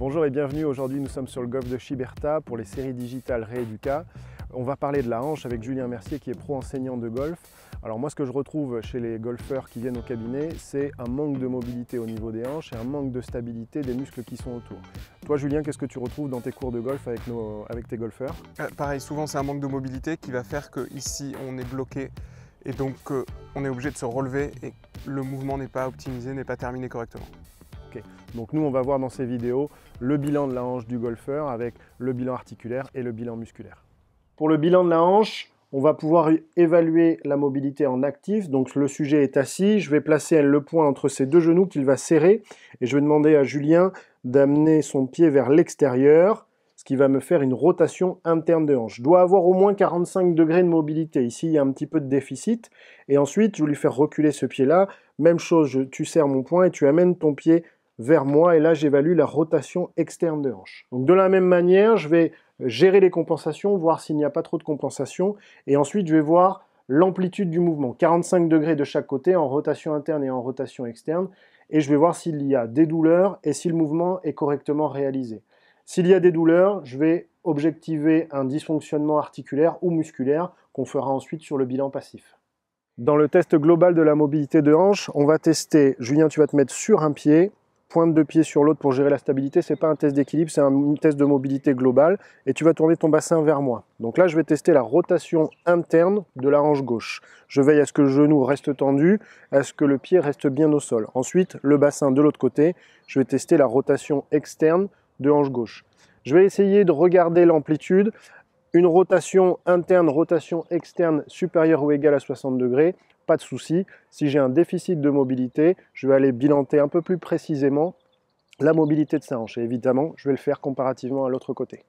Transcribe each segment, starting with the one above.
Bonjour et bienvenue, aujourd'hui nous sommes sur le golf de Chiberta pour les séries digitales Rééduca. On va parler de la hanche avec Julien Mercier qui est pro-enseignant de golf. Alors moi ce que je retrouve chez les golfeurs qui viennent au cabinet, c'est un manque de mobilité au niveau des hanches et un manque de stabilité des muscles qui sont autour. Toi Julien, qu'est-ce que tu retrouves dans tes cours de golf avec tes golfeurs? Pareil, souvent c'est un manque de mobilité qui va faire qu'ici on est bloqué et donc on est obligé de se relever et le mouvement n'est pas optimisé, n'est pas terminé correctement. Okay. Donc nous on va voir dans ces vidéos le bilan de la hanche du golfeur avec le bilan articulaire et le bilan musculaire. Pour le bilan de la hanche, on va pouvoir évaluer la mobilité en actif. Donc le sujet est assis, je vais placer le poing entre ses deux genoux qu'il va serrer et je vais demander à Julien d'amener son pied vers l'extérieur, ce qui va me faire une rotation interne de hanche. Je dois avoir au moins 45 degrés de mobilité. Ici, il y a un petit peu de déficit. Et ensuite, je vais lui faire reculer ce pied-là. Même chose, tu serres mon poing et tu amènes ton pied vers moi. Et là, j'évalue la rotation externe de hanche. Donc de la même manière, je vais gérer les compensations, voir s'il n'y a pas trop de compensation. Et ensuite, je vais voir l'amplitude du mouvement. 45 degrés de chaque côté en rotation interne et en rotation externe. Et je vais voir s'il y a des douleurs et si le mouvement est correctement réalisé. S'il y a des douleurs, je vais objectiver un dysfonctionnement articulaire ou musculaire qu'on fera ensuite sur le bilan passif. Dans le test global de la mobilité de hanche, on va tester, Julien, tu vas te mettre sur un pied, pointe de pied sur l'autre pour gérer la stabilité. Ce n'est pas un test d'équilibre, c'est un test de mobilité globale. Et tu vas tourner ton bassin vers moi. Donc là, je vais tester la rotation interne de la hanche gauche. Je veille à ce que le genou reste tendu, à ce que le pied reste bien au sol. Ensuite, le bassin de l'autre côté, je vais tester la rotation externe de hanche gauche. Je vais essayer de regarder l'amplitude. Une rotation interne, rotation externe supérieure ou égale à 60 degrés, pas de souci. Si j'ai un déficit de mobilité, je vais aller bilanter un peu plus précisément la mobilité de sa hanche. Et évidemment, je vais le faire comparativement à l'autre côté.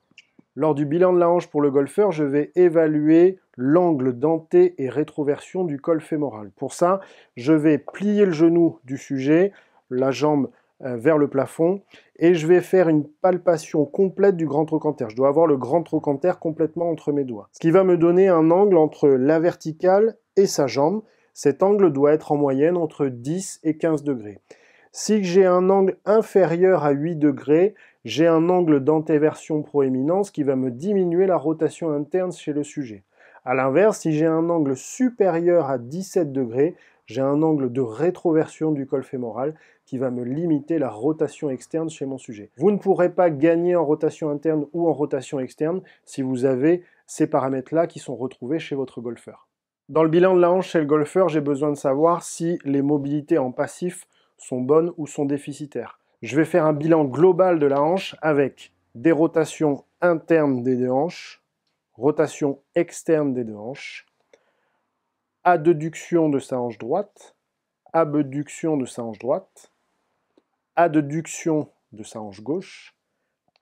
Lors du bilan de la hanche pour le golfeur, je vais évaluer l'angle denté et rétroversion du col fémoral. Pour ça, je vais plier le genou du sujet, la jambe vers le plafond, et je vais faire une palpation complète du grand trochanter. Je dois avoir le grand trochanter complètement entre mes doigts. Ce qui va me donner un angle entre la verticale et sa jambe. Cet angle doit être en moyenne entre 10 et 15 degrés. Si j'ai un angle inférieur à 8 degrés, j'ai un angle d'antéversion proéminence qui va me diminuer la rotation interne chez le sujet. A l'inverse, si j'ai un angle supérieur à 17 degrés, j'ai un angle de rétroversion du col fémoral qui va me limiter la rotation externe chez mon sujet. Vous ne pourrez pas gagner en rotation interne ou en rotation externe si vous avez ces paramètres-là qui sont retrouvés chez votre golfeur. Dans le bilan de la hanche chez le golfeur, j'ai besoin de savoir si les mobilités en passif sont bonnes ou sont déficitaires. Je vais faire un bilan global de la hanche avec des rotations internes des deux hanches, rotation externe des deux hanches, adduction de sa hanche droite, abduction de sa hanche droite, adduction de sa hanche gauche,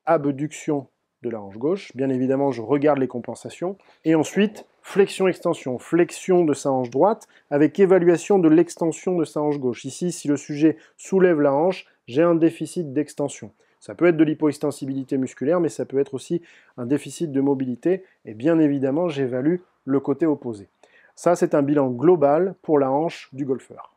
abduction de la hanche gauche. Bien évidemment, je regarde les compensations. Et ensuite, flexion-extension. Flexion de sa hanche droite avec évaluation de l'extension de sa hanche gauche. Ici, si le sujet soulève la hanche, j'ai un déficit d'extension. Ça peut être de l'hypoextensibilité musculaire, mais ça peut être aussi un déficit de mobilité. Et bien évidemment, j'évalue le côté opposé. Ça, c'est un bilan global pour la hanche du golfeur.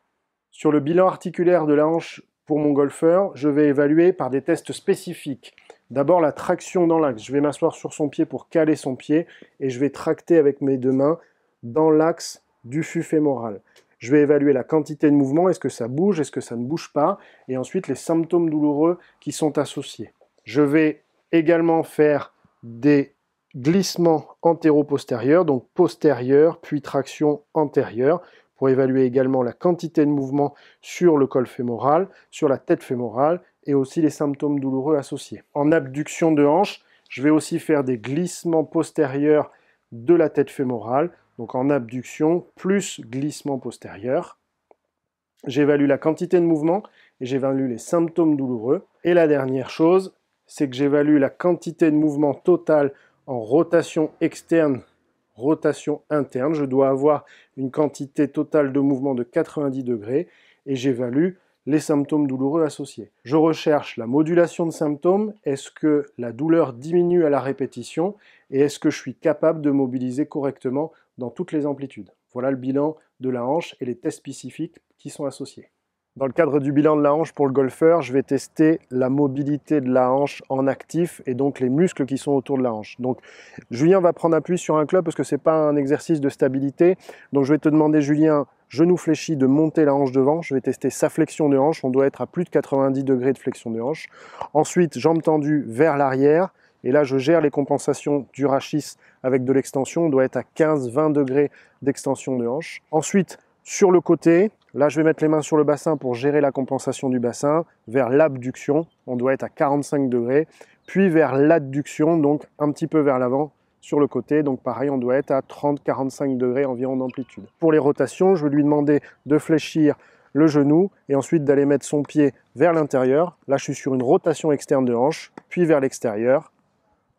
Sur le bilan articulaire de la hanche pour mon golfeur, je vais évaluer par des tests spécifiques. D'abord la traction dans l'axe. Je vais m'asseoir sur son pied pour caler son pied et je vais tracter avec mes deux mains dans l'axe du fût fémoral. Je vais évaluer la quantité de mouvement, est-ce que ça bouge, est-ce que ça ne bouge pas, et ensuite les symptômes douloureux qui sont associés. Je vais également faire des glissements antéro-postérieurs, donc postérieur puis traction antérieure, pour évaluer également la quantité de mouvement sur le col fémoral, sur la tête fémorale, et aussi les symptômes douloureux associés. En abduction de hanche, je vais aussi faire des glissements postérieurs de la tête fémorale, donc en abduction plus glissement postérieur. J'évalue la quantité de mouvement et j'évalue les symptômes douloureux. Et la dernière chose, c'est que j'évalue la quantité de mouvement totale en rotation externe, rotation interne. Je dois avoir une quantité totale de mouvement de 90 degrés et j'évalue les symptômes douloureux associés. Je recherche la modulation de symptômes. Est-ce que la douleur diminue à la répétition et est-ce que je suis capable de mobiliser correctement dans toutes les amplitudes? Voilà le bilan de la hanche et les tests spécifiques qui sont associés. Dans le cadre du bilan de la hanche pour le golfeur, je vais tester la mobilité de la hanche en actif et donc les muscles qui sont autour de la hanche. Donc Julien va prendre appui sur un club parce que ce n'est pas un exercice de stabilité. Donc je vais te demander, Julien, genou fléchi, de monter la hanche devant. Je vais tester sa flexion de hanche. On doit être à plus de 90 degrés de flexion de hanche. Ensuite, jambes tendues vers l'arrière. Et là, je gère les compensations du rachis avec de l'extension. On doit être à 15-20 degrés d'extension de hanche. Ensuite, sur le côté, là, je vais mettre les mains sur le bassin pour gérer la compensation du bassin vers l'abduction. On doit être à 45 degrés. Puis vers l'adduction, donc un petit peu vers l'avant sur le côté. Donc pareil, on doit être à 30-45 degrés environ d'amplitude. Pour les rotations, je vais lui demander de fléchir le genou et ensuite d'aller mettre son pied vers l'intérieur. Là, je suis sur une rotation externe de hanche, puis vers l'extérieur.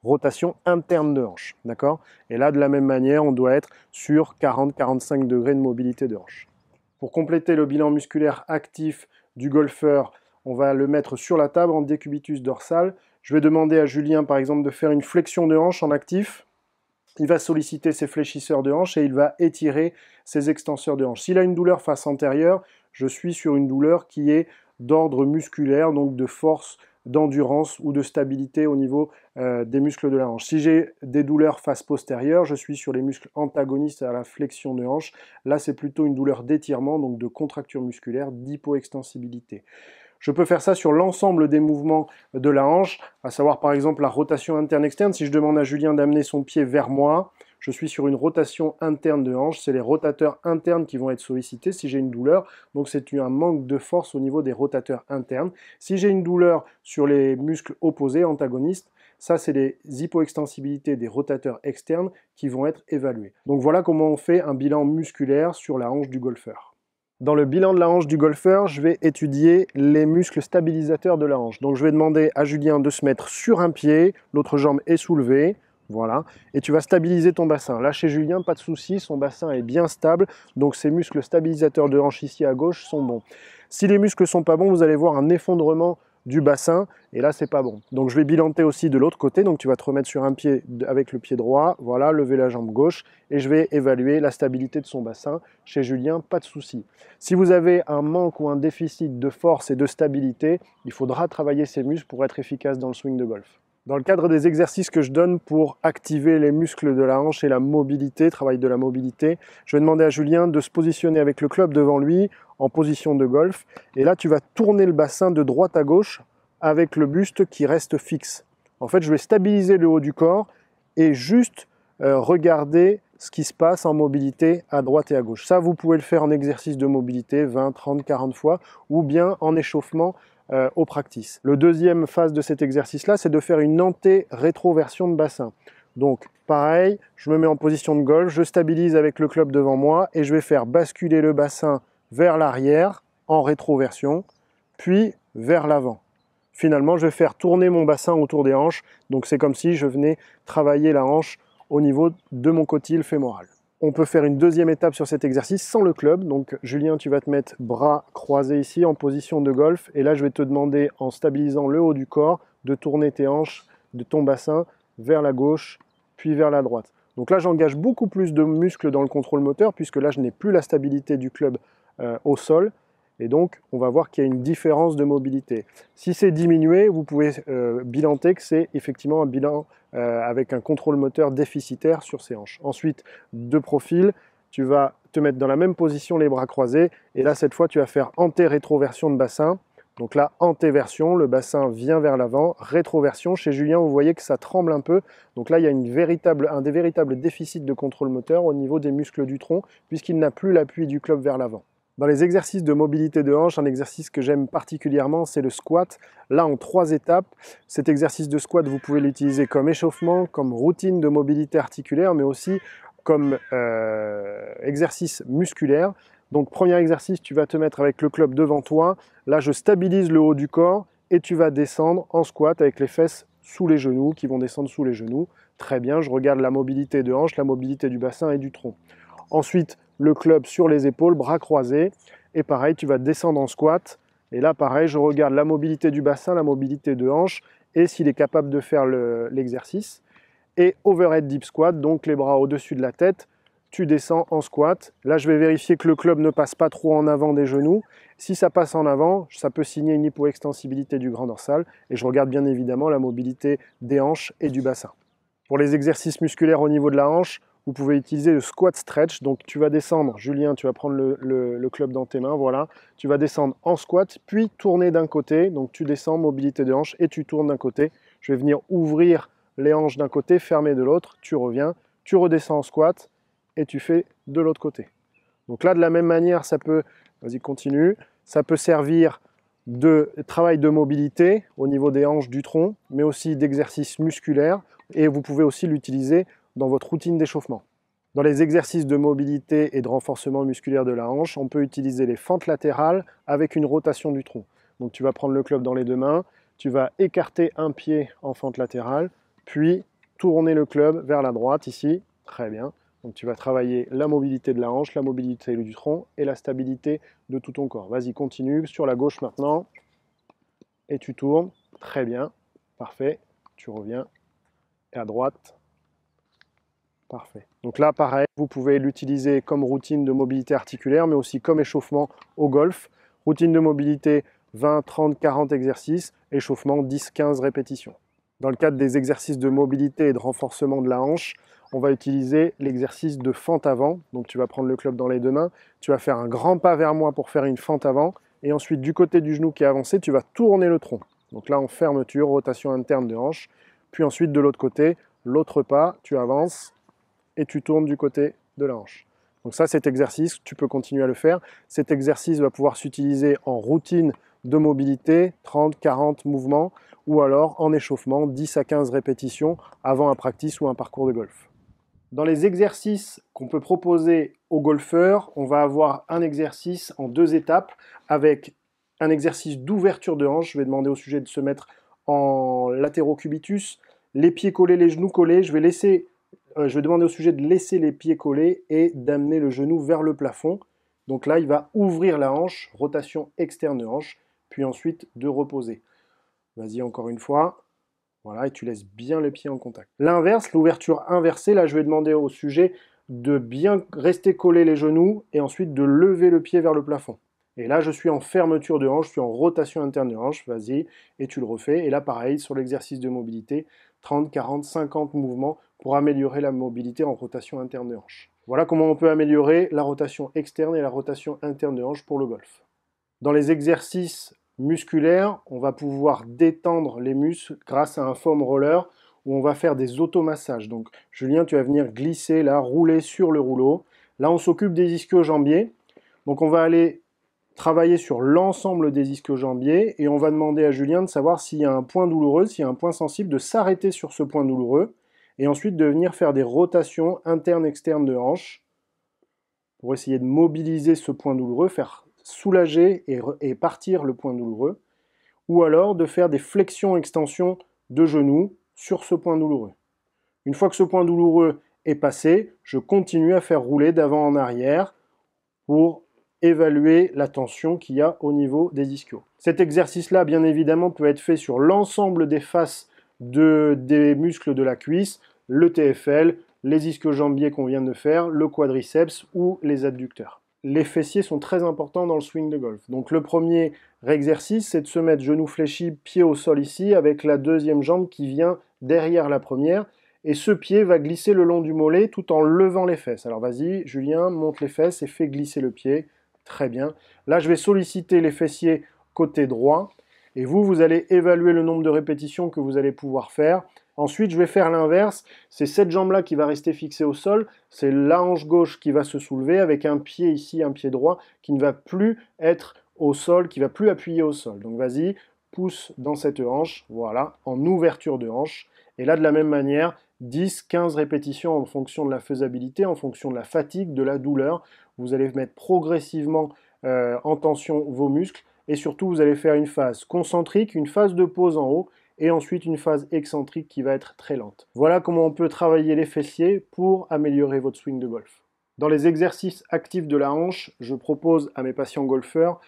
Rotation interne de hanche, d'accord? Et là, de la même manière, on doit être sur 40-45 degrés de mobilité de hanche. Pour compléter le bilan musculaire actif du golfeur, on va le mettre sur la table en décubitus dorsal. Je vais demander à Julien, par exemple, de faire une flexion de hanche en actif. Il va solliciter ses fléchisseurs de hanche et il va étirer ses extenseurs de hanche. S'il a une douleur face antérieure, je suis sur une douleur qui est d'ordre musculaire, donc de force, d'endurance ou de stabilité au niveau des muscles de la hanche. Si j'ai des douleurs face postérieure, je suis sur les muscles antagonistes à la flexion de hanche. Là, c'est plutôt une douleur d'étirement, donc de contracture musculaire, d'hypoextensibilité. Je peux faire ça sur l'ensemble des mouvements de la hanche, à savoir par exemple la rotation interne-externe. Si je demande à Julien d'amener son pied vers moi, je suis sur une rotation interne de hanche. C'est les rotateurs internes qui vont être sollicités si j'ai une douleur. Donc c'est un manque de force au niveau des rotateurs internes. Si j'ai une douleur sur les muscles opposés, antagonistes, ça c'est les hypoextensibilités des rotateurs externes qui vont être évalués. Donc voilà comment on fait un bilan musculaire sur la hanche du golfeur. Dans le bilan de la hanche du golfeur, je vais étudier les muscles stabilisateurs de la hanche. Donc je vais demander à Julien de se mettre sur un pied, l'autre jambe est soulevée, voilà, et tu vas stabiliser ton bassin. Là chez Julien, pas de souci, son bassin est bien stable, donc ces muscles stabilisateurs de hanche ici à gauche sont bons. Si les muscles sont pas bons, vous allez voir un effondrement du bassin, et là c'est pas bon. Donc je vais bilanter aussi de l'autre côté, donc tu vas te remettre sur un pied avec le pied droit, voilà, lever la jambe gauche, et je vais évaluer la stabilité de son bassin. Chez Julien, pas de souci. Si vous avez un manque ou un déficit de force et de stabilité, il faudra travailler ces muscles pour être efficace dans le swing de golf. Dans le cadre des exercices que je donne pour activer les muscles de la hanche et la mobilité, travail de la mobilité, je vais demander à Julien de se positionner avec le club devant lui en position de golf. Et là, tu vas tourner le bassin de droite à gauche avec le buste qui reste fixe. En fait, je vais stabiliser le haut du corps et juste regarder ce qui se passe en mobilité à droite et à gauche. Ça, vous pouvez le faire en exercice de mobilité 20, 30, 40 fois ou bien en échauffement au practice. Le deuxième phase de cet exercice-là, c'est de faire une anté-rétroversion de bassin. Donc, pareil, je me mets en position de golf, je stabilise avec le club devant moi et je vais faire basculer le bassin vers l'arrière en rétroversion, puis vers l'avant. Finalement, je vais faire tourner mon bassin autour des hanches. Donc, c'est comme si je venais travailler la hanche au niveau de mon cotyle fémoral. On peut faire une deuxième étape sur cet exercice sans le club. Donc Julien, tu vas te mettre bras croisés ici en position de golf. Et là, je vais te demander, en stabilisant le haut du corps, de tourner tes hanches de ton bassin vers la gauche, puis vers la droite. Donc là, j'engage beaucoup plus de muscles dans le contrôle moteur, puisque là, je n'ai plus la stabilité du club au sol. Et donc, on va voir qu'il y a une différence de mobilité. Si c'est diminué, vous pouvez bilanter que c'est effectivement un bilan avec un contrôle moteur déficitaire sur ces hanches. Ensuite, de profil, tu vas te mettre dans la même position, les bras croisés. Et là, cette fois, tu vas faire anté-rétroversion de bassin. Donc là, antéversion, le bassin vient vers l'avant. Rétroversion, chez Julien, vous voyez que ça tremble un peu. Donc là, il y a un des véritables déficits de contrôle moteur au niveau des muscles du tronc, puisqu'il n'a plus l'appui du club vers l'avant. Dans les exercices de mobilité de hanche, un exercice que j'aime particulièrement, c'est le squat. Là, en 3 étapes, cet exercice de squat, vous pouvez l'utiliser comme échauffement, comme routine de mobilité articulaire, mais aussi comme exercice musculaire. Donc, premier exercice, tu vas te mettre avec le club devant toi. Là, je stabilise le haut du corps et tu vas descendre en squat avec les fesses sous les genoux, qui vont descendre sous les genoux. Très bien, je regarde la mobilité de hanche, la mobilité du bassin et du tronc. Ensuite, le club sur les épaules, bras croisés. Et pareil, tu vas descendre en squat. Et là, pareil, je regarde la mobilité du bassin, la mobilité de hanche et s'il est capable de faire l'exercice. Et overhead deep squat, donc les bras au-dessus de la tête. tu descends en squat. Là, je vais vérifier que le club ne passe pas trop en avant des genoux. Si ça passe en avant, ça peut signer une hypoextensibilité du grand dorsal. Et je regarde bien évidemment la mobilité des hanches et du bassin. Pour les exercices musculaires au niveau de la hanche, vous pouvez utiliser le squat stretch. Donc tu vas descendre, Julien, tu vas prendre le club dans tes mains, voilà. Tu vas descendre en squat, puis tourner d'un côté. Donc tu descends, mobilité de hanche, et tu tournes d'un côté. Je vais venir ouvrir les hanches d'un côté, fermer de l'autre. Tu reviens, tu redescends en squat, et tu fais de l'autre côté. Donc là, de la même manière, ça peut, vas-y, continue, ça peut servir de travail de mobilité au niveau des hanches, du tronc, mais aussi d'exercices musculaires, et vous pouvez aussi l'utiliser dans votre routine d'échauffement. Dans les exercices de mobilité et de renforcement musculaire de la hanche, on peut utiliser les fentes latérales avec une rotation du tronc. Donc tu vas prendre le club dans les deux mains, tu vas écarter un pied en fente latérale, puis tourner le club vers la droite ici, très bien. Donc tu vas travailler la mobilité de la hanche, la mobilité du tronc et la stabilité de tout ton corps. Vas-y, continue, sur la gauche maintenant. Et tu tournes, très bien, parfait. Tu reviens, et à droite, parfait. Donc là, pareil, vous pouvez l'utiliser comme routine de mobilité articulaire, mais aussi comme échauffement au golf. Routine de mobilité, 20, 30, 40 exercices, échauffement 10, 15 répétitions. Dans le cadre des exercices de mobilité et de renforcement de la hanche, on va utiliser l'exercice de fente avant. Donc tu vas prendre le club dans les deux mains, tu vas faire un grand pas vers moi pour faire une fente avant, et ensuite du côté du genou qui est avancé, tu vas tourner le tronc. Donc là en fermeture, rotation interne de hanche, puis ensuite de l'autre côté, l'autre pas, tu avances et tu tournes du côté de la hanche. Donc ça, cet exercice, tu peux continuer à le faire. Cet exercice va pouvoir s'utiliser en routine de mobilité, 30, 40 mouvements, ou alors en échauffement, 10 à 15 répétitions avant un practice ou un parcours de golf. Dans les exercices qu'on peut proposer aux golfeurs, on va avoir un exercice en 2 étapes avec un exercice d'ouverture de hanche. Je vais demander au sujet de se mettre en latérocubitus, les pieds collés, les genoux collés. Je vais demander au sujet de laisser les pieds collés et d'amener le genou vers le plafond. Donc là, il va ouvrir la hanche, rotation externe de hanche, puis ensuite de reposer. Vas-y encore une fois. Voilà, et tu laisses bien les pieds en contact. L'inverse, l'ouverture inversée, là je vais demander au sujet de bien rester collé les genoux et ensuite de lever le pied vers le plafond. Et là je suis en fermeture de hanche, je suis en rotation interne de hanche, vas-y, et tu le refais. Et là pareil, sur l'exercice de mobilité, 30, 40, 50 mouvements pour améliorer la mobilité en rotation interne de hanche. Voilà comment on peut améliorer la rotation externe et la rotation interne de hanche pour le golf. Dans les exercices musculaires, on va pouvoir détendre les muscles grâce à un foam roller où on va faire des automassages. Donc Julien, tu vas venir glisser là, rouler sur le rouleau. Là, on s'occupe des ischio-jambiers. Donc on va aller travailler sur l'ensemble des ischio-jambiers et on va demander à Julien de savoir s'il y a un point douloureux, s'il y a un point sensible, de s'arrêter sur ce point douloureux et ensuite de venir faire des rotations internes-externes de hanche pour essayer de mobiliser ce point douloureux, faire soulager et partir le point douloureux, ou alors de faire des flexions-extensions de genoux sur ce point douloureux. Une fois que ce point douloureux est passé, je continue à faire rouler d'avant en arrière pour évaluer la tension qu'il y a au niveau des ischios. Cet exercice-là, bien évidemment, peut être fait sur l'ensemble des faces des muscles de la cuisse, le TFL, les ischio-jambiers qu'on vient de faire, le quadriceps ou les adducteurs. Les fessiers sont très importants dans le swing de golf. Donc le premier exercice, c'est de se mettre genou fléchi, pied au sol ici, avec la deuxième jambe qui vient derrière la première. Et ce pied va glisser le long du mollet tout en levant les fesses. Alors vas-y, Julien, monte les fesses et fais glisser le pied. Très bien. Là, je vais solliciter les fessiers côté droit. Et vous allez évaluer le nombre de répétitions que vous allez pouvoir faire. Ensuite, je vais faire l'inverse. C'est cette jambe-là qui va rester fixée au sol. C'est la hanche gauche qui va se soulever avec un pied ici, un pied droit qui ne va plus être au sol, qui ne va plus appuyer au sol. Donc vas-y, pousse dans cette hanche, voilà, en ouverture de hanche. Et là, de la même manière, 10, 15 répétitions en fonction de la faisabilité, en fonction de la fatigue, de la douleur. Vous allez mettre progressivement en tension vos muscles. Et surtout, vous allez faire une phase concentrique, une phase de pause en haut, et ensuite une phase excentrique qui va être très lente. Voilà comment on peut travailler les fessiers pour améliorer votre swing de golf. Dans les exercices actifs de la hanche, je propose à mes patients golfeurs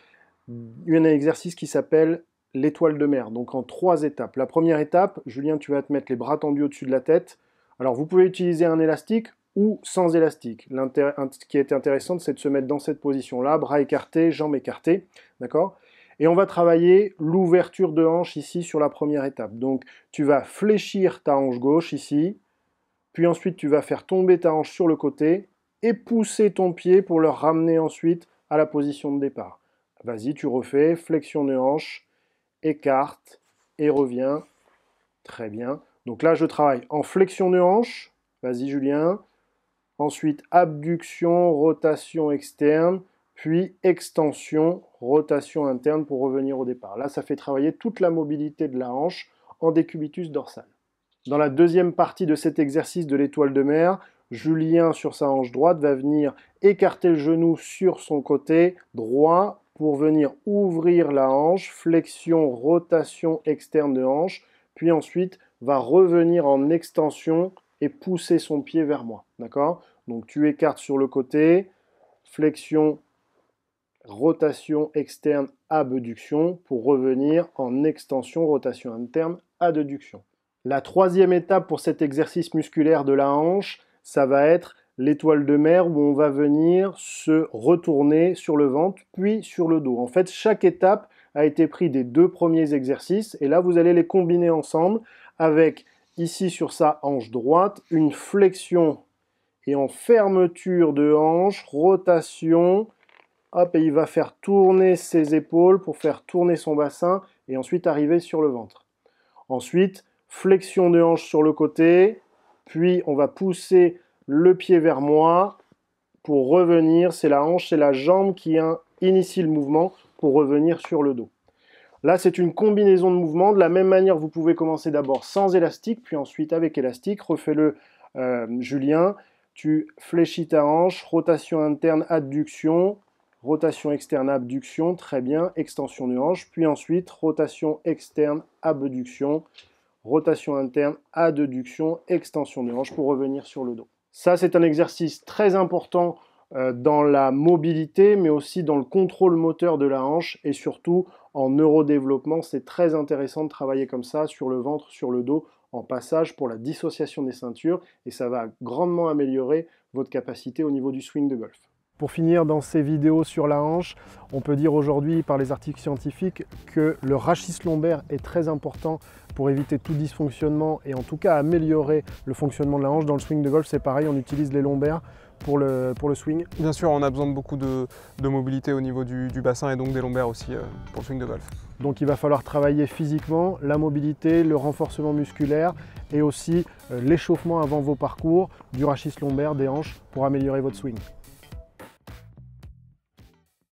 un exercice qui s'appelle l'étoile de mer, donc en 3 étapes. La première étape, Julien, tu vas te mettre les bras tendus au-dessus de la tête. Alors vous pouvez utiliser un élastique ou sans élastique. Ce qui est intéressant, c'est de se mettre dans cette position-là, bras écartés, jambes écartées, d'accord? Et on va travailler l'ouverture de hanche ici sur la première étape. Donc, tu vas fléchir ta hanche gauche ici, puis ensuite tu vas faire tomber ta hanche sur le côté et pousser ton pied pour le ramener ensuite à la position de départ. Vas-y, tu refais, flexion de hanche, écarte et reviens. Très bien. Donc là, je travaille en flexion de hanche. Vas-y, Julien. Ensuite, abduction, rotation externe, puis extension, rotation interne pour revenir au départ. Là, ça fait travailler toute la mobilité de la hanche en décubitus dorsal. Dans la deuxième partie de cet exercice de l'étoile de mer, Julien, sur sa hanche droite, va venir écarter le genou sur son côté droit pour venir ouvrir la hanche, flexion, rotation externe de hanche, puis ensuite va revenir en extension et pousser son pied vers moi. D'accord? Donc tu écartes sur le côté, flexion, rotation externe, abduction, pour revenir en extension, rotation interne, adduction. La troisième étape pour cet exercice musculaire de la hanche, ça va être l'étoile de mer où on va venir se retourner sur le ventre puis sur le dos. En fait, chaque étape a été prise des deux premiers exercices et là, vous allez les combiner ensemble avec, ici sur sa hanche droite, une flexion et en fermeture de hanche, rotation, hop, et il va faire tourner ses épaules pour faire tourner son bassin et ensuite arriver sur le ventre. Ensuite, flexion de hanche sur le côté, puis on va pousser le pied vers moi pour revenir. C'est la hanche, c'est la jambe qui initie le mouvement pour revenir sur le dos. Là, c'est une combinaison de mouvements. De la même manière, vous pouvez commencer d'abord sans élastique, puis ensuite avec élastique. Refais-le, Julien. Tu fléchis ta hanche, rotation interne, adduction, rotation externe, abduction, très bien, extension de hanche, puis ensuite rotation externe, abduction, rotation interne, adduction, extension de hanche pour revenir sur le dos. Ça, c'est un exercice très important dans la mobilité, mais aussi dans le contrôle moteur de la hanche et surtout en neurodéveloppement. C'est très intéressant de travailler comme ça, sur le ventre, sur le dos, en passage pour la dissociation des ceintures et ça va grandement améliorer votre capacité au niveau du swing de golf. Pour finir dans ces vidéos sur la hanche, on peut dire aujourd'hui par les articles scientifiques que le rachis lombaire est très important pour éviter tout dysfonctionnement et en tout cas améliorer le fonctionnement de la hanche. Dans le swing de golf, c'est pareil, on utilise les lombaires pour le swing. Bien sûr, on a besoin de beaucoup de mobilité au niveau du bassin et donc des lombaires aussi pour le swing de golf. Donc il va falloir travailler physiquement, la mobilité, le renforcement musculaire et aussi l'échauffement avant vos parcours du rachis lombaire, des hanches pour améliorer votre swing.